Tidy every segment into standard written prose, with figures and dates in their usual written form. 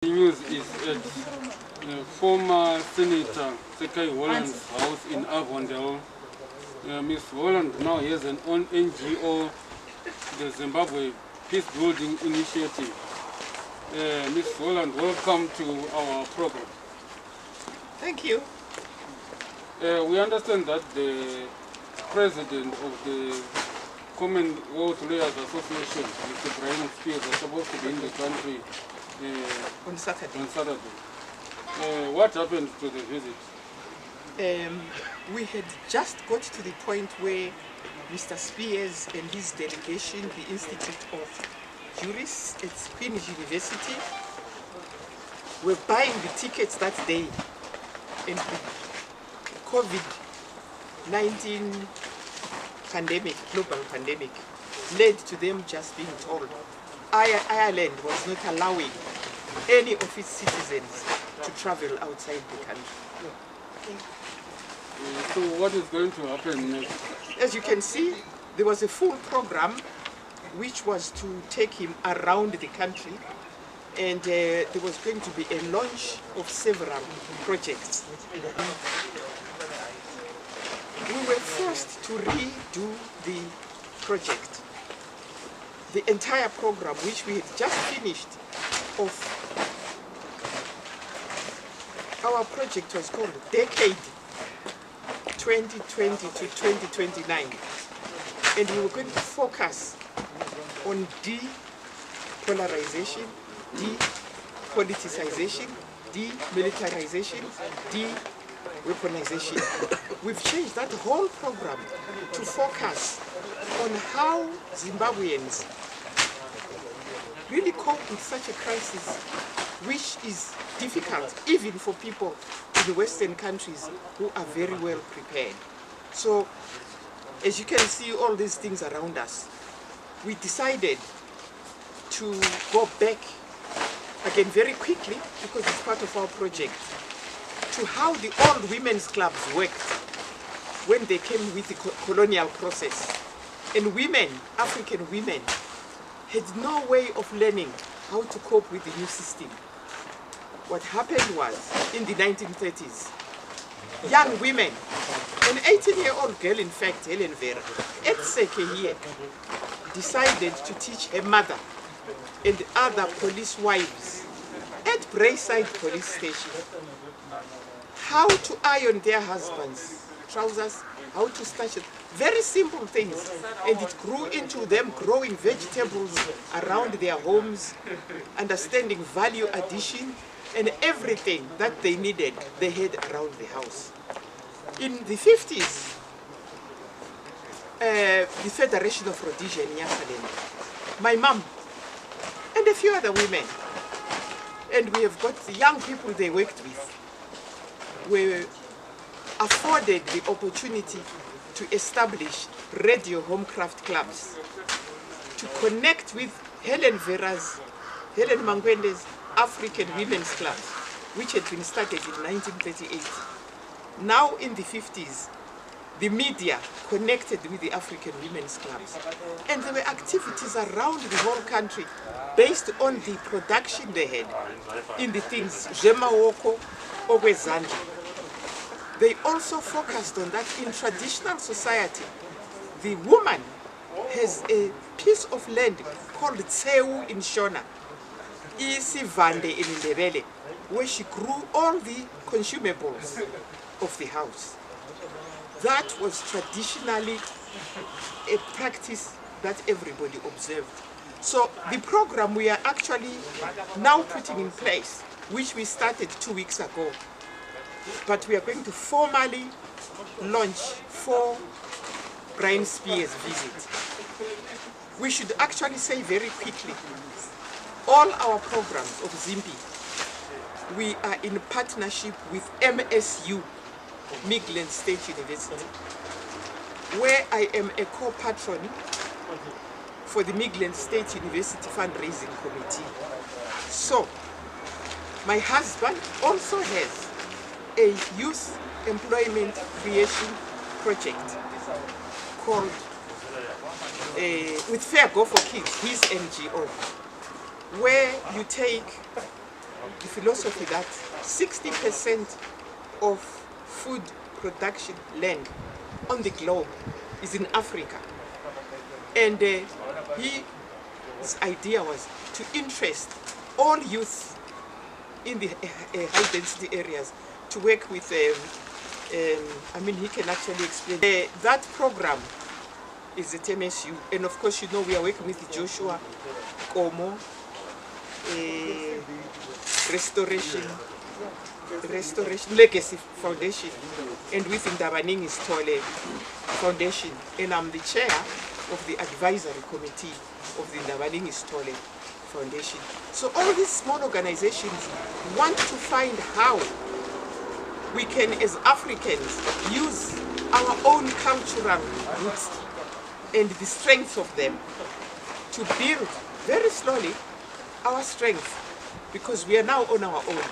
The news is at former Senator Sekai and Holland's house in Avondale. Ms. Holland now has an own NGO, the Zimbabwe Peacebuilding Initiative. Ms. Holland, welcome to our program. Thank you. We understand that the president of the Commonwealth Lawyers Association, Mr. Brian Spears, is supposed to be in the country On Saturday. What happened to the visit? We had just got to the point where Mr. Spears and his delegation, the Institute of Jurists at Queen's University, were buying the tickets that day, and the COVID-19 pandemic, global pandemic, led to them just being told Ireland was not allowing any of its citizens to travel outside the country. So what is going to happen next? As you can see, there was a full program which was to take him around the country, and there was going to be a launch of several projects. We were forced to redo the project. The entire program, which we had just finished of, our project was called Decade 2020 to 2029, and we were going to focus on depolarization, depoliticization, demilitarization, de-weaponization. We've changed that whole program to focus on how Zimbabweans really cope with such a crisis, which is difficult even for people in the Western countries who are very well prepared. So, as you can see all these things around us, we decided to go back again very quickly, because it's part of our project, to how the old women's clubs worked when they came with the colonial process. And women, African women, had no way of learning how to cope with the new system. What happened was, in the 1930s, young women, an 18-year-old girl, in fact, Helen Vera, at Seke here, decided to teach her mother and other police wives at Brayside police station how to iron their husbands' trousers, how to starch it. Very simple things. And it grew into them growing vegetables around their homes, understanding value addition, and everything that they needed, they had around the house. In the 50s, the Federation of Rhodesia in Nyasaland, my mom, and a few other women, and we have got the young people they worked with, were afforded the opportunity to establish radio homecraft clubs, to connect with Helen Mangwende's African Women's Clubs, which had been started in 1938. Now in the 50s, the media connected with the African Women's Clubs. And there were activities around the whole country based on the production they had in the things, Zemawoko, Ogwezandla. They also focused on that in traditional society, the woman has a piece of land called Tseu in Shona, Isivande in Ndebele, where she grew all the consumables of the house. That was traditionally a practice that everybody observed. So the program we are actually now putting in place, which we started 2 weeks ago, but we are going to formally launch for Brian Spears' visit. We should actually say very quickly, all our programs of Zimpi, we are in partnership with MSU, Midland State University, where I am a co-patron for the Midland State University Fundraising Committee. So, my husband also has a youth employment creation project called with Fair Go for Kids, his NGO, where you take philosophy that 60% of food production land on the globe is in Africa. And his idea was to interest all youth in the high density areas to work with, I mean, he can actually explain. That program is at MSU, and of course, you know, we are working with Joshua Komo, Restoration Legacy Foundation, and with Ndabaningi Stole Foundation, and I'm the chair of the advisory committee of the Ndabaningi Stole Foundation. So all these small organizations want to find how we can, as Africans, use our own cultural roots and the strength of them to build very slowly our strength, because we are now on our own.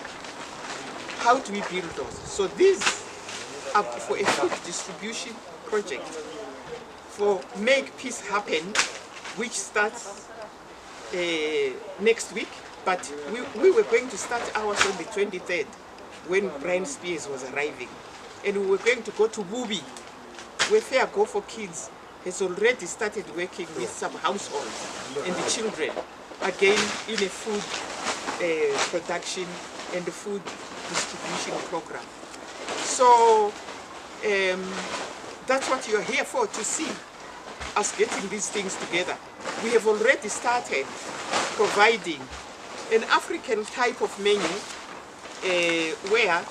How do we build those? So these are for a food distribution project for Make Peace Happen, which starts next week, but we were going to start ours on the 23rd when Brian Spears was arriving. And we were going to go to Bubi, where Fair Go for Kids has already started working with some households and the children, again in a food production and the food distribution program. So that's what you're here for, to see us getting these things together. We have already started providing an African type of menu where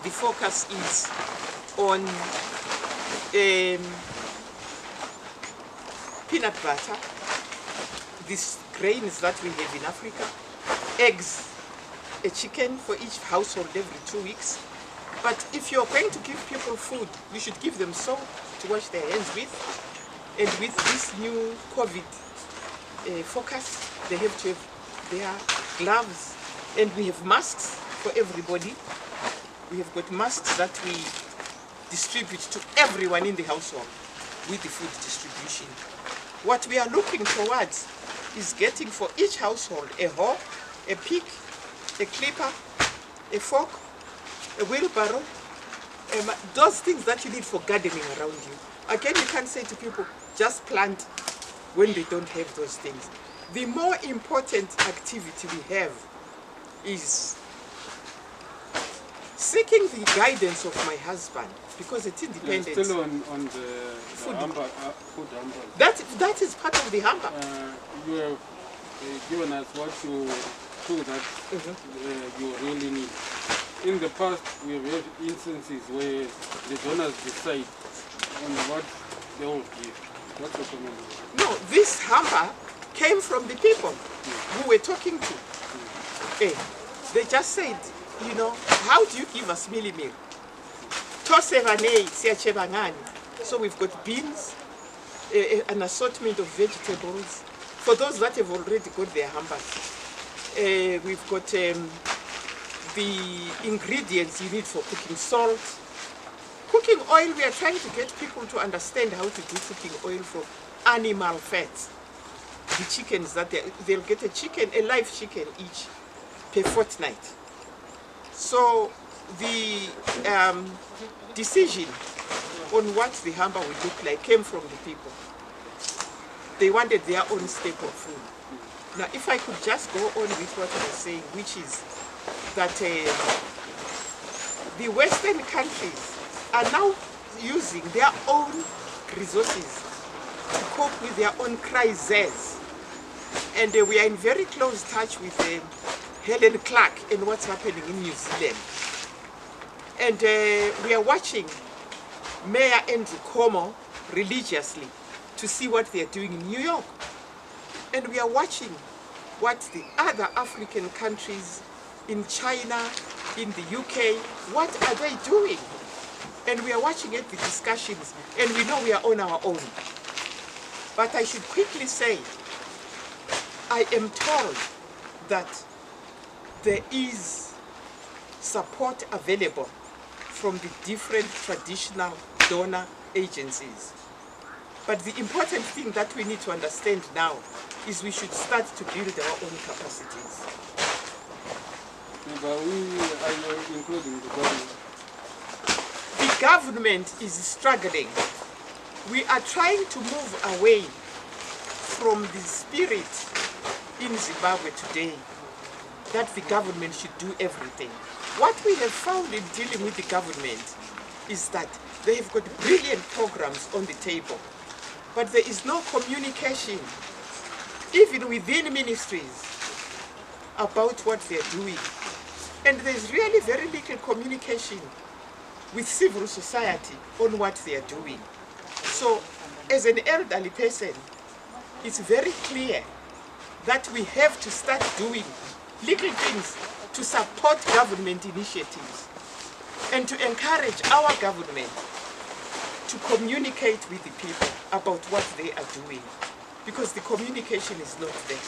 the focus is on peanut butter, these grains that we have in Africa, eggs, a chicken for each household every 2 weeks. But if you're going to give people food, you should give them soap to wash their hands with. And with this new COVID focus, they have to have their gloves. And we have masks for everybody. We have got masks that we distribute to everyone in the household with the food distribution. What we are looking towards is getting for each household a hoe, a pick, a clipper, a fork, a wheelbarrow, those things that you need for gardening around you. Again, you can't say to people, just plant when they don't have those things. The more important activity we have is seeking the guidance of my husband, because it's independent. Still on the food hamper. That is part of the hamper. You have given us what you feel that you really need. In the past, we have had instances where the donors decide on what they will give. What's your comment? No, this hamper came from the people who we're talking to. They just said, you know, how do you give us mealie meal? So we've got beans, an assortment of vegetables. For those that have already got their hampers, we've got the ingredients you need for cooking: salt, cooking oil. We are trying to get people to understand how to do cooking oil from animal fats. The chickens that they'll get a live chicken each per fortnight. So the decision on what the hamper would look like came from the people. They wanted their own staple food. Now, if I could just go on with what I was saying, which is that the Western countries are now using their own resources to cope with their own crises. And we are in very close touch with Helen Clark and what's happening in New Zealand. And we are watching Mayor Andrew Cuomo religiously to see what they are doing in New York. And we are watching what the other African countries in China, in the UK, what are they doing? And we are watching at the discussions, and we know we are on our own. But I should quickly say, I am told that there is support available from the different traditional donor agencies. But the important thing that we need to understand now is we should start to build our own capacities. But we are including the government. The government is struggling. We are trying to move away from the spirit in Zimbabwe today that the government should do everything. What we have found in dealing with the government is that they have got brilliant programs on the table, but there is no communication, even within ministries, about what they're doing. And there's really very little communication with civil society on what they are doing. So, as an elderly person, it's very clear that we have to start doing little things to support government initiatives and to encourage our government to communicate with the people about what they are doing, because the communication is not there.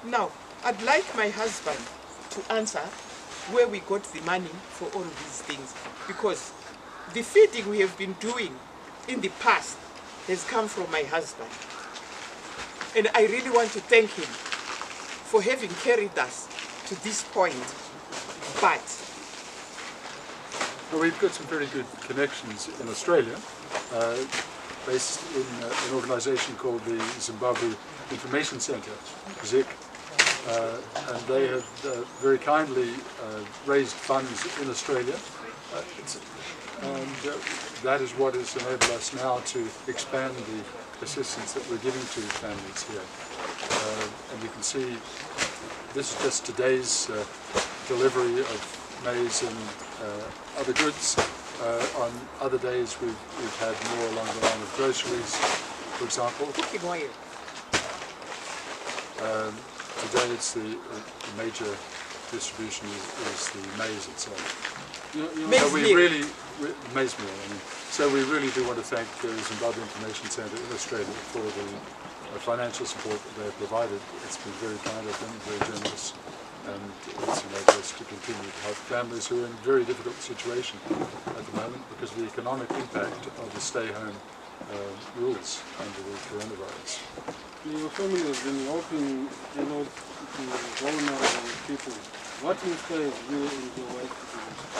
Now, I'd like my husband to answer where we got the money for all these things, because the feeding we have been doing in the past has come from my husband. And I really want to thank him for having carried us to this point. But well, we've got some very good connections in Australia, based in an organisation called the Zimbabwe Information Centre, ZIC, and they have very kindly raised funds in Australia, and that is what has enabled us now to expand the assistance that we're giving to families here. And you can see this is just today's delivery of maize and other goods. On other days we've had more along the line of groceries, for example. cooking oil. Today it's the major distribution is the maize itself. Maize So we meal. really, maize meal, I mean. So we really do want to thank the Zimbabwe Information Centre in Australia for the financial support that they have provided. It's been very kind of them, very generous, and it's enabled us to continue to help families who are in a very difficult situation at the moment because of the economic impact of the stay-home rules under the coronavirus. Your family has been helping a lot to vulnerable people. What inspires you and your wife to do this?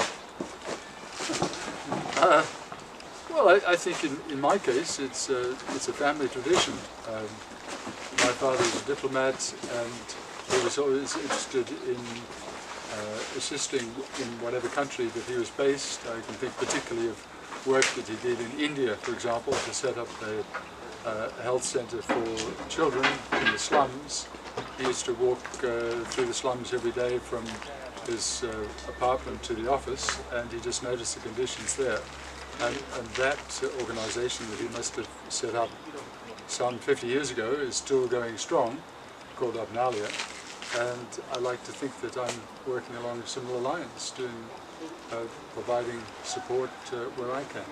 Well, I think in my case it's a family tradition. My father was a diplomat and he was always interested in assisting in whatever country that he was based. I can think particularly of work that he did in India, for example, to set up a health centre for children in the slums. He used to walk through the slums every day from his apartment to the office, and he just noticed the conditions there. And that organisation that he must have set up some 50 years ago is still going strong, called Abnalia. And I like to think that I'm working along similar lines, providing support where I can.